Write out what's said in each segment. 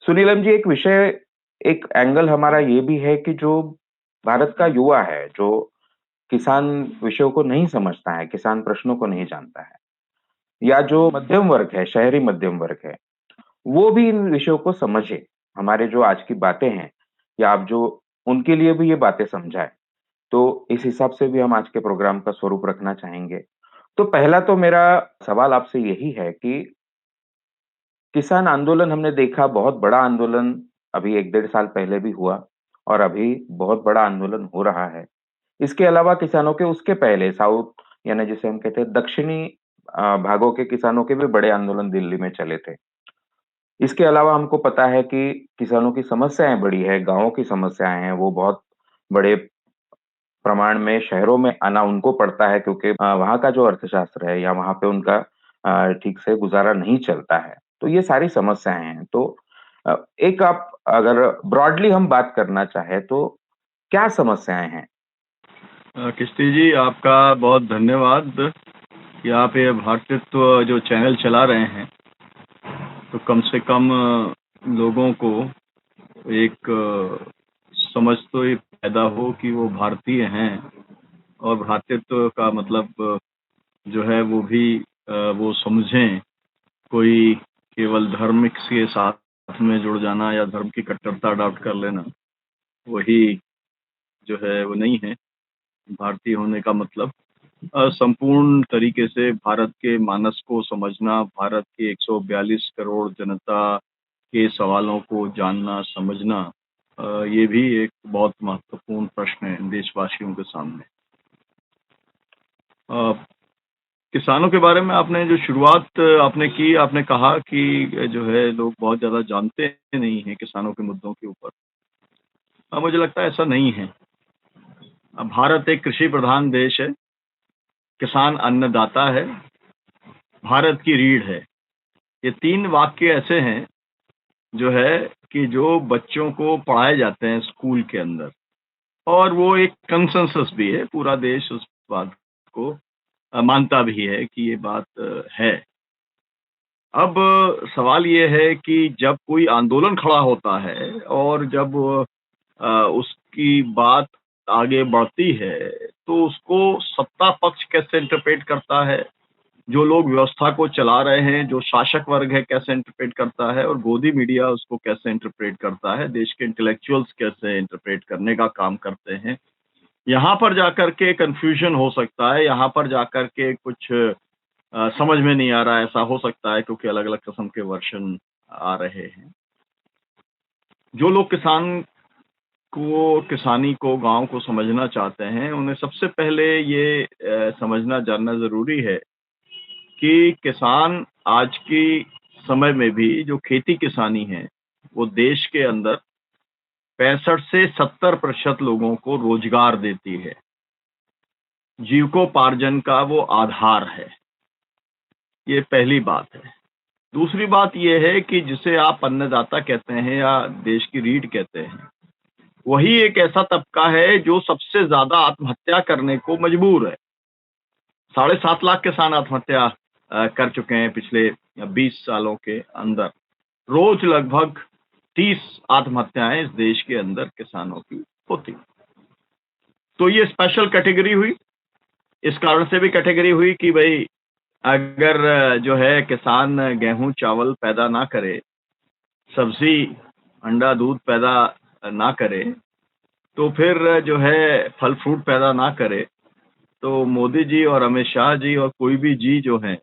सुनीलम जी, एक एंगल हमारा ये भी है कि जो भारत का युवा है, जो किसान विषयों को नहीं समझता है, किसान प्रश्नों को नहीं जानता है, या जो मध्यम वर्ग है, शहरी मध्यम वर्ग है, वो भी इन विषयों को समझे। हमारे जो आज की बातें हैं, या आप जो उनके लिए भी ये बातें समझाएँ। तो इस हिसाब से भी हम आज के प्रोग्राम का स्वरूप रखना चाहेंगे। तो पहला तो मेरा सवाल आपसे यही है कि किसान आंदोलन हमने देखा, बहुत बड़ा आंदोलन अभी 1 डेढ़ साल पहले भी हुआ और अभी बहुत बड़ा आंदोलन हो रहा है। इसके अलावा किसानों के उसके पहले साउथ, यानी जिसे हम कहते हैं दक्षिणी भागों के किसानों के भी बड़े आंदोलन दिल्ली में चले थे। इसके अलावा हमको पता है कि किसानों की समस्याएँ बड़ी है, गाँवों की समस्याएँ हैं, वो बहुत बड़े प्रमाण में शहरों में आना उनको पड़ता है, क्योंकि वहाँ का जो अर्थशास्त्र है या वहाँ पे उनका ठीक से गुज़ारा नहीं चलता है। तो ये सारी समस्याएँ हैं। तो एक आप अगर ब्रॉडली हम बात करना चाहें तो क्या समस्याएँ हैं? किस्ती जी, आपका बहुत धन्यवाद कि आप ये भ्रातृत्व जो चैनल चला रहे हैं, तो कम से कम लोगों को एक समझ तो ये पैदा हो कि वो भारतीय हैं और भ्रातृत्व का मतलब जो है वो भी वो समझें। कोई केवल धर्म के साथ में जुड़ जाना या धर्म की कट्टरता अडॉप्ट कर लेना, वही जो है वो नहीं है भारतीय होने का मतलब। संपूर्ण तरीके से भारत के मानस को समझना, भारत के 142 करोड़ जनता के सवालों को जानना, समझना, ये भी एक बहुत महत्वपूर्ण प्रश्न है देशवासियों के सामने। किसानों के बारे में आपने जो शुरुआत आपने की, आपने कहा कि जो है लोग बहुत ज़्यादा जानते नहीं हैं किसानों के मुद्दों के ऊपर। मुझे लगता है ऐसा नहीं है। भारत एक कृषि प्रधान देश है, किसान अन्नदाता है, भारत की रीढ़ है। ये 3 वाक्य ऐसे हैं जो है कि जो बच्चों को पढ़ाए जाते हैं स्कूल के अंदर, और वो एक कंसेंसस भी है, पूरा देश उस बात को मानता भी है कि ये बात है। अब सवाल ये है कि जब कोई आंदोलन खड़ा होता है और जब उसकी बात आगे बढ़ती है, तो उसको सत्ता पक्ष कैसे इंटरप्रेट करता है, जो लोग व्यवस्था को चला रहे हैं, जो शासक वर्ग है कैसे इंटरप्रेट करता है, और गोदी मीडिया उसको कैसे इंटरप्रेट करता है, देश के इंटेलेक्चुअल्स कैसे इंटरप्रेट करने का काम करते हैं। यहाँ पर जाकर के कन्फ्यूजन हो सकता है, यहाँ पर जाकर के कुछ समझ में नहीं आ रहा है, ऐसा हो सकता है क्योंकि अलग-अलग किस्म के वर्ज़न आ रहे हैं। जो लोग किसानी को, गाँव को समझना चाहते हैं, उन्हें सबसे पहले ये समझना जानना ज़रूरी है कि किसान आज की समय में भी जो खेती किसानी है, वो देश के अंदर 65 से 70% लोगों को रोजगार देती है। जीविकोपार्जन का वो आधार है। ये पहली बात है। दूसरी बात ये है कि जिसे आप अन्नदाता कहते हैं या देश की रीढ़ कहते हैं, वही एक ऐसा तबका है जो सबसे ज़्यादा आत्महत्या करने को मजबूर है। 7.5 लाख किसान आत्महत्या कर चुके हैं पिछले 20 सालों के अंदर। रोज लगभग 30 आत्महत्याएं इस देश के अंदर किसानों की होती। तो ये स्पेशल कैटेगरी हुई। इस कारण से भी कैटेगरी हुई कि भाई अगर जो है किसान गेहूं चावल पैदा ना करे, सब्जी अंडा दूध पैदा ना करे, तो फिर जो है फल फ्रूट पैदा ना करे, तो मोदी जी और अमित शाह जी और कोई भी जी जो है,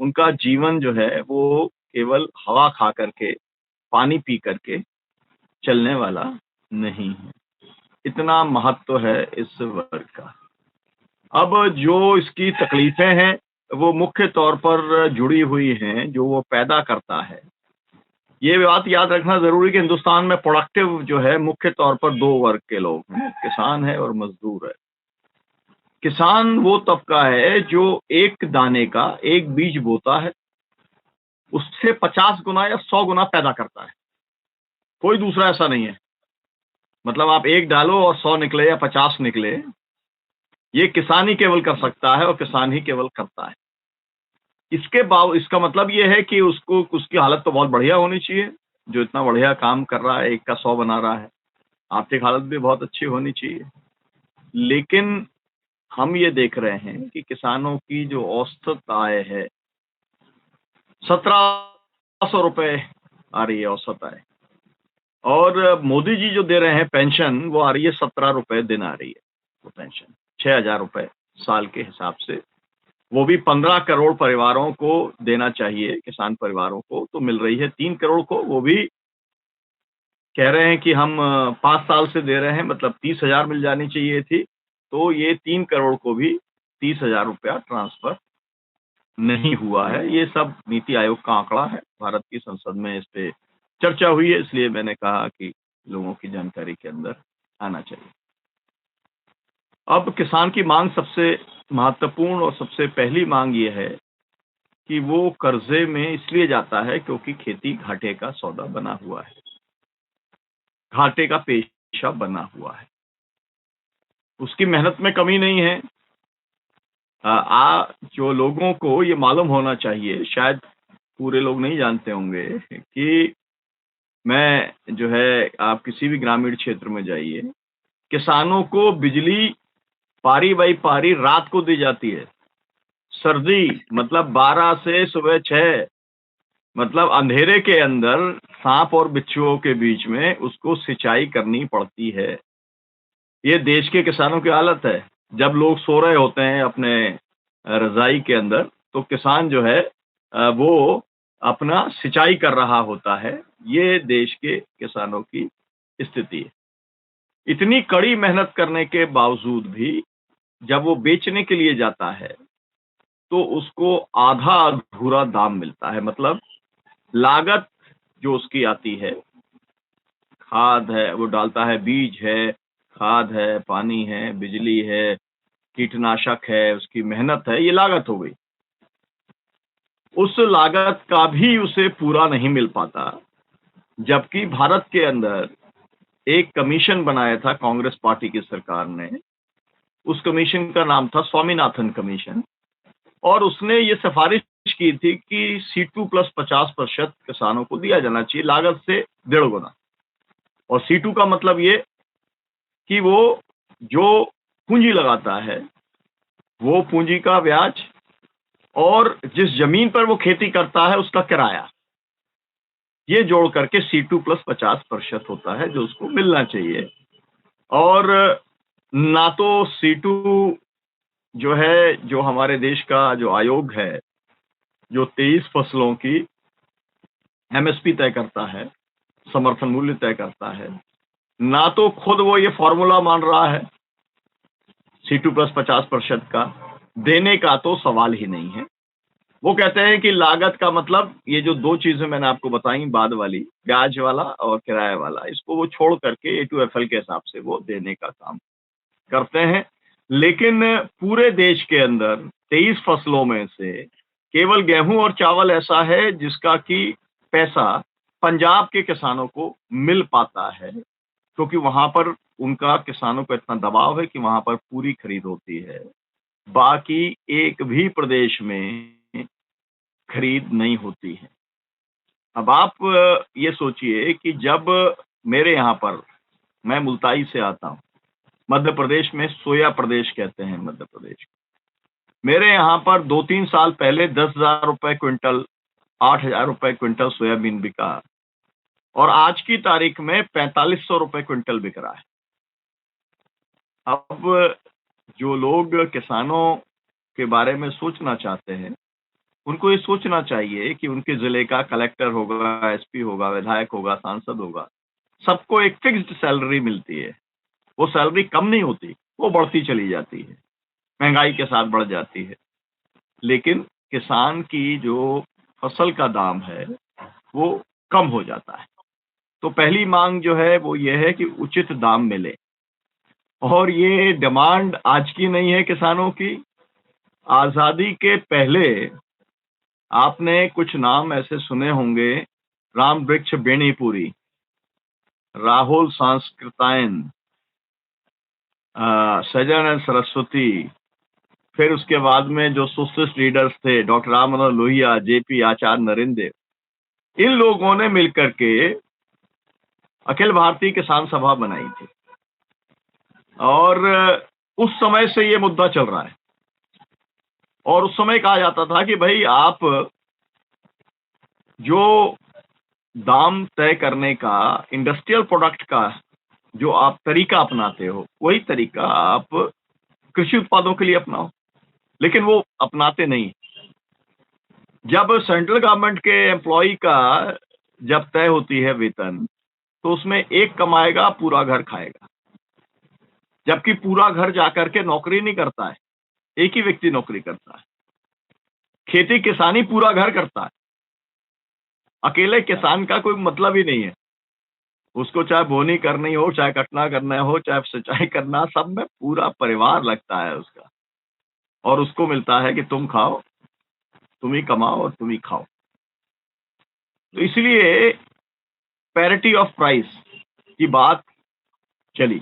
उनका जीवन जो है वो केवल हवा खा करके, पानी पी करके चलने वाला नहीं है। इतना महत्व है इस वर्ग का। अब जो इसकी तकलीफ़ें हैं, वो मुख्य तौर पर जुड़ी हुई हैं, जो वो पैदा करता है। ये बात याद रखना ज़रूरी है कि हिंदुस्तान में प्रोडक्टिव जो है मुख्य तौर पर 2 वर्ग के लोग हैं, किसान है और मज़दूर है। किसान वो तबका है जो एक दाने का एक बीज बोता है, उससे 50 गुना या 100 गुना पैदा करता है। कोई दूसरा ऐसा नहीं है। मतलब आप 1 डालो और 100 निकले या 50 निकले, ये किसान ही केवल कर सकता है और किसान ही केवल करता है। इसका मतलब ये है कि उसकी हालत तो बहुत बढ़िया होनी चाहिए। जो इतना बढ़िया काम कर रहा है, 1 का 100 बना रहा है। आर्थिक हालत भी बहुत अच्छी होनी चाहिए। लेकिन हम ये देख रहे हैं कि किसानों की जो औसत आय है, 1700 रुपए आ रही है औसत आय। और मोदी जी जो दे रहे हैं पेंशन, वो आ रही है 17 रुपए दिन आ रही है, वो पेंशन। 6000 रुपए साल के हिसाब से। वो भी 15 करोड़ परिवारों को देना चाहिए, किसान परिवारों को, तो मिल रही है 3 करोड़ को। वो भी कह रहे हैं कि हम 5 साल से दे रहे हैं, मतलब 30,000 मिल जानी चाहिए थी। तो ये 3 करोड़ को भी 30,000 रुपया ट्रांसफर नहीं हुआ है। ये सब नीति आयोग का आंकड़ा है। भारत की संसद में इस पे चर्चा हुई है, इसलिए मैंने कहा कि लोगों की जानकारी के अंदर आना चाहिए। अब किसान की मांग सबसे महत्वपूर्ण और सबसे पहली मांग ये है कि वो कर्जे में इसलिए जाता है क्योंकि खेती घाटे का सौदा बना हुआ है, घाटे का पेशा बना हुआ है। उसकी मेहनत में कमी नहीं है। जो लोगों को ये मालूम होना चाहिए, शायद पूरे लोग नहीं जानते होंगे कि मैं जो है, आप किसी भी ग्रामीण क्षेत्र में जाइए, किसानों को बिजली पारी बाई पारी रात को दी जाती है। सर्दी मतलब 12 से सुबह 6, मतलब अंधेरे के अंदर सांप और बिच्छुओं के बीच में उसको सिंचाई करनी पड़ती है। ये देश के किसानों की हालत है। जब लोग सो रहे होते हैं अपने रज़ाई के अंदर, तो किसान जो है वो अपना सिंचाई कर रहा होता है। ये देश के किसानों की स्थिति है। इतनी कड़ी मेहनत करने के बावजूद भी जब वो बेचने के लिए जाता है, तो उसको आधा-अधूरा दाम मिलता है। मतलब लागत जो उसकी आती है, खाद है, वो डालता है, बीज है, खाद है, पानी है, बिजली है, कीटनाशक है, उसकी मेहनत है, ये लागत हो गई। उस लागत का भी उसे पूरा नहीं मिल पाता, जबकि भारत के अंदर एक कमीशन बनाया था कांग्रेस पार्टी की सरकार ने। उस कमीशन का नाम था स्वामीनाथन कमीशन, और उसने ये सिफारिश की थी कि C2 प्लस 50% किसानों को दिया जाना चाहिए, लागत से 1.5 गुना। और C2 का मतलब ये कि वो जो पूंजी लगाता है, वो पूंजी का ब्याज और जिस जमीन पर वो खेती करता है उसका किराया, ये जोड़ करके C2 प्लस 50% होता है जो उसको मिलना चाहिए। और ना तो C2 जो है, जो हमारे देश का जो आयोग है, जो 23 फसलों की MSP तय करता है, समर्थन मूल्य तय करता है, ना तो खुद वो ये फॉर्मूला मान रहा है C2 प्लस 50% का, देने का तो सवाल ही नहीं है। वो कहते हैं कि लागत का मतलब ये जो 2 चीज़ें मैंने आपको बताई बाद वाली, ब्याज वाला और किराए वाला, इसको वो छोड़ करके A2FL के हिसाब से वो देने का काम करते हैं। लेकिन पूरे देश के अंदर 23 फसलों में से केवल गेहूँ और चावल ऐसा है जिसका कि पैसा पंजाब के किसानों को मिल पाता है, क्योंकि वहाँ पर उनका किसानों पे इतना दबाव है कि वहाँ पर पूरी खरीद होती है। बाकी एक भी प्रदेश में खरीद नहीं होती है। अब आप ये सोचिए कि जब मेरे यहाँ पर, मैं मुल्ताई से आता हूँ, मध्य प्रदेश में सोया प्रदेश कहते हैं मध्य प्रदेश। मेरे यहाँ पर 2-3 साल पहले 10,000 रुपए क्विंटल, 8,000 रुपए क्विंटल सोयाबीन बिका, और आज की तारीख में 4500 रुपए क्विंटल बिक रहा है। अब जो लोग किसानों के बारे में सोचना चाहते हैं, उनको ये सोचना चाहिए कि उनके ज़िले का कलेक्टर होगा, एसपी होगा, विधायक होगा, सांसद होगा, सबको एक फिक्स्ड सैलरी मिलती है। वो सैलरी कम नहीं होती, वो बढ़ती चली जाती है, महँगाई के साथ बढ़ जाती है। लेकिन किसान की जो फसल का दाम है, वो कम हो जाता है। तो पहली माँग जो है वो ये है कि उचित दाम मिले, और ये डिमांड आज की नहीं है किसानों की। आज़ादी के पहले आपने कुछ नाम ऐसे सुने होंगे, राम वृक्ष बेनीपुरी, राहुल सांस्कृतायन, सहजानंद सरस्वती, फिर उसके बाद में जो सोशलिस्ट लीडर्स थे, डॉक्टर राम मनोहर लोहिया, जेपी आचार्य नरेंद्र, इन लोगों ने मिलकर के अखिल भारतीय किसान सभा बनाई थी और उस समय से ये मुद्दा चल रहा है। और उस समय कहा जाता था कि भाई आप जो दाम तय करने का इंडस्ट्रियल प्रोडक्ट का जो आप तरीका अपनाते हो, वही तरीका आप कृषि उत्पादों के लिए अपनाओ। लेकिन वो अपनाते नहीं। जब सेंट्रल गवर्नमेंट के एम्प्लॉय का जब तय होती है वेतन, तो उसमें एक कमाएगा, पूरा घर खाएगा। जबकि पूरा घर जाकर के नौकरी नहीं करता है, एक ही व्यक्ति नौकरी करता है। खेती किसानी पूरा घर करता है। अकेले किसान का कोई मतलब ही नहीं है। उसको चाहे बोनी करनी हो, चाहे कटना करना हो, चाहे सिंचाई करना, सब में पूरा परिवार लगता है उसका। और उसको मिलता है कि तुम खाओ, तुम ही कमाओ और तुम ही खाओ। तो इसलिए पैरिटी ऑफ प्राइस की बात चली।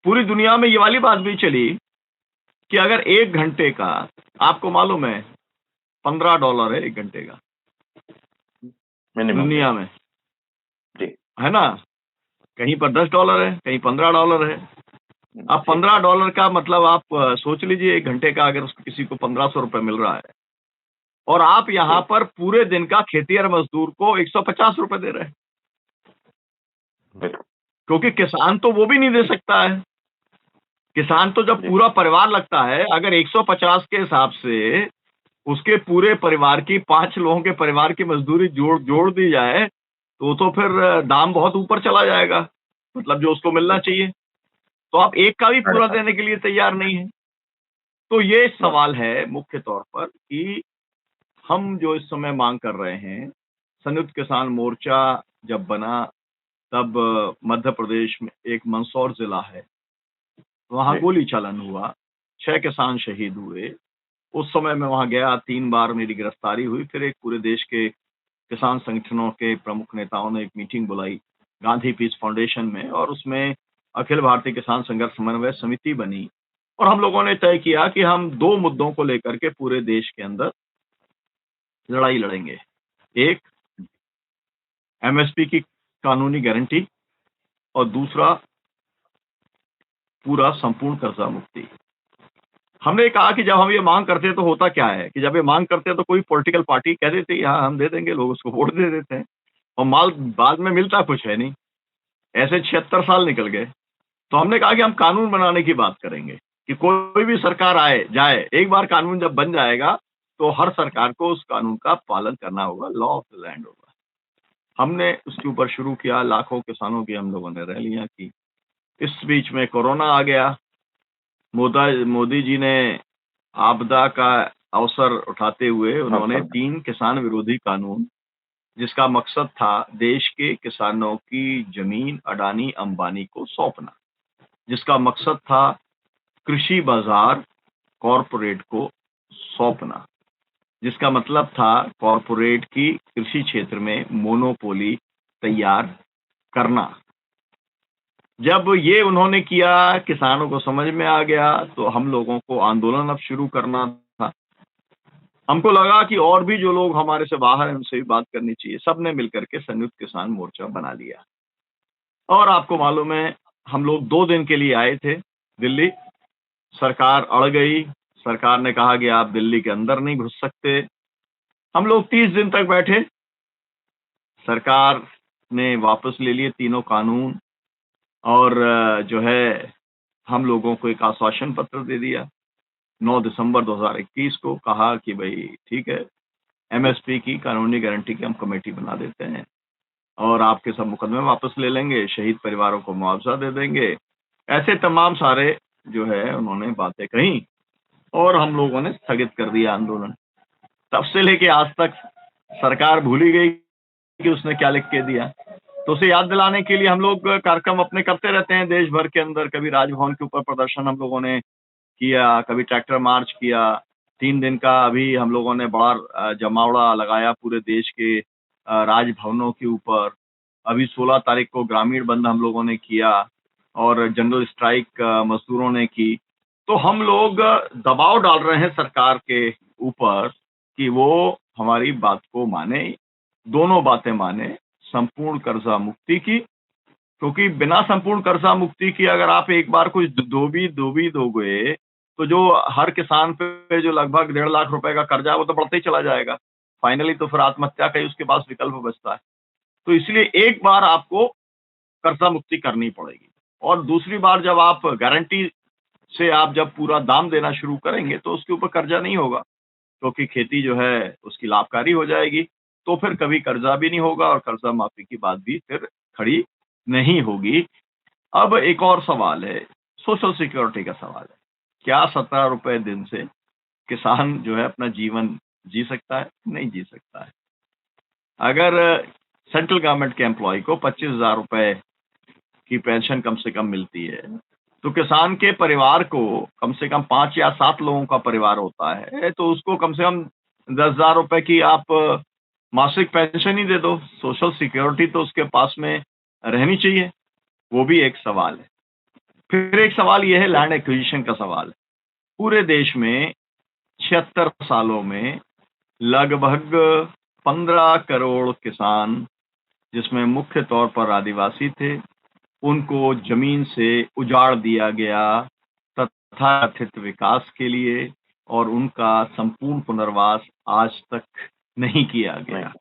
पूरी दुनिया में ये वाली बात भी चली कि अगर 1 घंटे का, आपको मालूम है $15 है 1 घंटे का मिनिमम। दुनिया में, जी। है ना? कहीं पर $10 है, कहीं $15 है। अब $15 का मतलब आप सोच लीजिए, 1 घंटे का अगर उसको किसी को 1500 रुपए मिल रहा है और आप यहाँ पर पूरे दिन का खेतिहर मजदूर को 150 रुपए दे रहे हैं। बिल्कुल। क्योंकि किसान तो वो भी नहीं दे सकता है। किसान तो जब पूरा परिवार लगता है, अगर 150 के हिसाब से उसके पूरे परिवार की, 5 लोगों के परिवार की मजदूरी जोड़ दी जाए, तो फिर दाम बहुत ऊपर चला जाएगा, मतलब जो उसको मिलना चाहिए। तो आप एक का भी पूरा देने के लिए तैयार नहीं है। तो ये सवाल है मुख्य तौर पर कि हम जो इस समय मांग कर रहे हैं, संयुक्त किसान मोर्चा जब बना, तब मध्य प्रदेश में एक मंदसौर जिला है, वहाँ गोली चालन हुआ, 6 किसान शहीद हुए। उस समय मैं वहाँ गया, 3 बार मेरी गिरफ्तारी हुई। फिर एक पूरे देश के किसान संगठनों के प्रमुख नेताओं ने एक मीटिंग बुलाई गांधी पीस फाउंडेशन में, और उसमें अखिल भारतीय किसान संघर्ष समन्वय समिति बनी और हम लोगों ने तय किया कि हम 2 मुद्दों को लेकर के पूरे देश के अंदर लड़ाई लड़ेंगे। एक, एमएसपी की कानूनी गारंटी, और दूसरा पूरा संपूर्ण कर्जा मुक्ति। हमने कहा कि जब हम ये मांग करते हैं तो होता क्या है कि जब ये मांग करते हैं तो कोई पॉलिटिकल पार्टी कह देती है हाँ हम दे देंगे, लोग उसको वोट दे देते हैं और माल बाद में मिलता कुछ है नहीं। ऐसे 76 साल निकल गए। तो हमने कहा कि हम कानून बनाने की बात करेंगे कि कोई भी सरकार आए जाए, एक बार कानून जब बन जाएगा तो हर सरकार को उस कानून का पालन करना होगा, लॉ ऑफ द लैंड होगा। हमने उसके ऊपर शुरू किया, लाखों किसानों की हम लोगों ने रैलियां की। इस बीच में कोरोना आ गया। मोदी जी ने आपदा का अवसर उठाते हुए उन्होंने 3 किसान विरोधी कानून, जिसका मकसद था देश के किसानों की जमीन अडानी अंबानी को सौंपना, जिसका मकसद था कृषि बाजार कॉरपोरेट को सौंपना, जिसका मतलब था कॉरपोरेट की कृषि क्षेत्र में मोनोपोली तैयार करना। जब ये उन्होंने किया, किसानों को समझ में आ गया, तो हम लोगों को आंदोलन अब शुरू करना था। हमको लगा कि और भी जो लोग हमारे से बाहर हैं उनसे भी बात करनी चाहिए। सबने मिलकर के संयुक्त किसान मोर्चा बना लिया और आपको मालूम है हम लोग 2 दिन के लिए आए थे दिल्ली। सरकार अड़ गई। सरकार ने कहा कि आप दिल्ली के अंदर नहीं घुस सकते। हम लोग 30 दिन तक बैठे। सरकार ने वापस ले लिए तीनों कानून और जो है हम लोगों को एक आश्वासन पत्र दे दिया। 9 दिसंबर 2021 को कहा कि भाई ठीक है, एमएसपी की कानूनी गारंटी की हम कमेटी बना देते हैं और आपके सब मुकदमे वापस ले लेंगे, शहीद परिवारों को मुआवजा दे देंगे। ऐसे तमाम सारे जो है उन्होंने बातें कही और हम लोगों ने स्थगित कर दिया आंदोलन। तब से लेके आज तक सरकार भूल ही गई कि उसने क्या लिख के दिया। तो उसे याद दिलाने के लिए हम लोग कार्यक्रम अपने करते रहते हैं देश भर के अंदर। कभी राजभवन के ऊपर प्रदर्शन हम लोगों ने किया, कभी ट्रैक्टर मार्च किया। 3 दिन का अभी हम लोगों ने बड़ा जमावड़ा लगाया पूरे देश के राजभवनों के ऊपर। अभी 16 तारीख को ग्रामीण बंद हम लोगों ने किया और जनरल स्ट्राइक मजदूरों ने की। तो हम लोग दबाव डाल रहे हैं सरकार के ऊपर कि वो हमारी बात को माने दोनों बातें माने, संपूर्ण कर्जा मुक्ति की, क्योंकि बिना संपूर्ण कर्जा मुक्ति की अगर आप एक बार कुछ दो भी दोगे, तो जो हर किसान पे जो लगभग 1.5 लाख रुपए का कर्जा है, वो तो बढ़ते ही चला जाएगा। फाइनली तो फिर आत्महत्या का ही उसके पास विकल्प बचता है। तो इसलिए एक बार आपको कर्जा मुक्ति करनी पड़ेगी और दूसरी बार जब आप गारंटी से आप जब पूरा दाम देना शुरू करेंगे, तो उसके ऊपर कर्जा नहीं होगा, क्योंकि खेती जो है उसकी लाभकारी हो जाएगी। तो फिर कभी कर्जा भी नहीं होगा और कर्जा माफी की बात भी फिर खड़ी नहीं होगी। अब एक और सवाल है, सोशल सिक्योरिटी का सवाल है। क्या 17 रुपए दिन से किसान जो है अपना जीवन जी सकता है? नहीं जी सकता है। अगर सेंट्रल गवर्नमेंट के एम्प्लॉय को 25,000 रुपए की पेंशन कम से कम मिलती है, तो किसान के परिवार को कम से कम 5 या 7 लोगों का परिवार होता है, तो उसको कम से कम 10,000 रुपए की आप मासिक पेंशन ही दे दो। सोशल सिक्योरिटी तो उसके पास में रहनी चाहिए, वो भी एक सवाल है। फिर एक सवाल ये है लैंड एक्विजिशन का सवाल है। पूरे देश में 76 सालों में लगभग 15 करोड़ किसान, जिसमें मुख्य तौर पर आदिवासी थे, उनको जमीन से उजाड़ दिया गया तथाकथित विकास के लिए और उनका संपूर्ण पुनर्वास आज तक नहीं किया गया।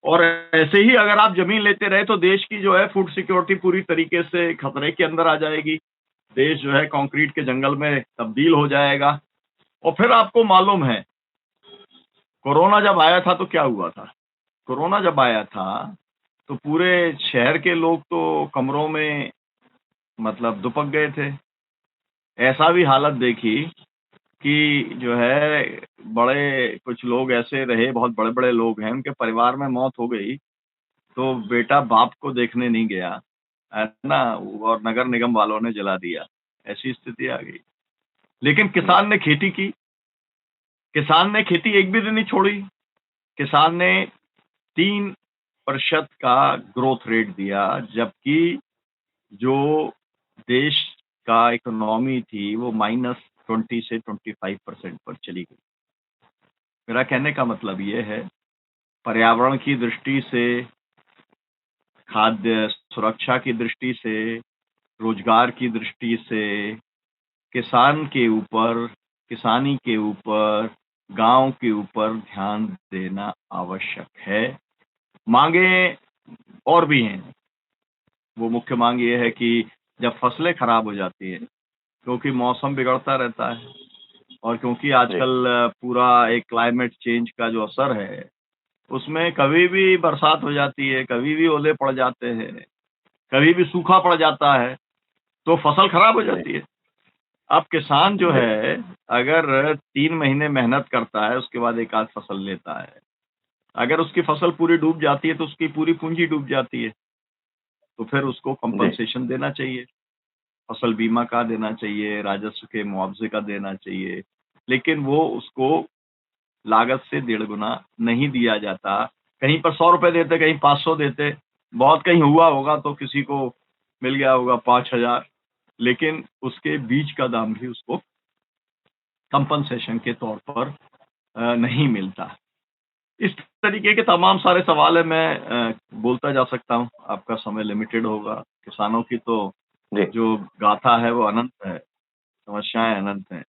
और ऐसे ही अगर आप जमीन लेते रहे तो देश की जो है फूड सिक्योरिटी पूरी तरीके से खतरे के अंदर आ जाएगी। देश जो है कंक्रीट के जंगल में तब्दील हो जाएगा। और फिर आपको मालूम है, कोरोना जब आया था तो क्या हुआ था? कोरोना जब आया था तो पूरे शहर के लोग तो कमरों में मतलब दुबक गए थे। ऐसा भी हालत देखी कि जो है बड़े कुछ लोग ऐसे रहे, बहुत बड़े-बड़े लोग हैं, उनके परिवार में मौत हो गई, तो बेटा बाप को देखने नहीं गया, है ना? और नगर निगम वालों ने जला दिया, ऐसी स्थिति आ गई। लेकिन किसान ने खेती की, किसान ने खेती एक भी दिन नहीं छोड़ी। किसान ने 3% का ग्रोथ रेट दिया, जबकि जो देश का इकोनॉमी थी वो -20 से 25% पर चली गई। मेरा कहने का मतलब ये है, पर्यावरण की दृष्टि से, खाद्य सुरक्षा की दृष्टि से, रोजगार की दृष्टि से, किसान के ऊपर, किसानी के ऊपर, गाँव के ऊपर ध्यान देना आवश्यक है। माँगें और भी हैं। वो मुख्य माँग ये है कि जब फसलें खराब हो जाती हैं, क्योंकि मौसम बिगड़ता रहता है और क्योंकि आजकल पूरा एक क्लाइमेट चेंज का जो असर है, उसमें कभी भी बरसात हो जाती है, कभी भी ओले पड़ जाते हैं, कभी भी सूखा पड़ जाता है, तो फसल खराब हो जाती है। अब किसान जो है, अगर 3 महीने मेहनत करता है, उसके बाद एक आध फसल लेता है। अगर उसकी फसल पूरी डूब जाती है, तो उसकी पूरी पूँजी डूब जाती है। तो फिर उसको कंपनसेशन देना चाहिए। फसल बीमा का देना चाहिए, राजस्व के मुआवजे का देना चाहिए, लेकिन वो उसको लागत से 1.5 गुना नहीं दिया जाता। कहीं पर 100 रुपए देते, कहीं 500 देते, बहुत कहीं हुआ होगा तो किसी को मिल गया होगा 5,000, लेकिन उसके बीज का दाम भी उसको कंपनसेशन के तौर पर नहीं मिलता। इस तरीके के तमाम सारे सवाल हैं, मैं बोलता जा सकता हूँ, आपका समय लिमिटेड होगा। किसानों की तो जी। जो गाथा है वो अनंत है, समस्याएँ अनंत हैं।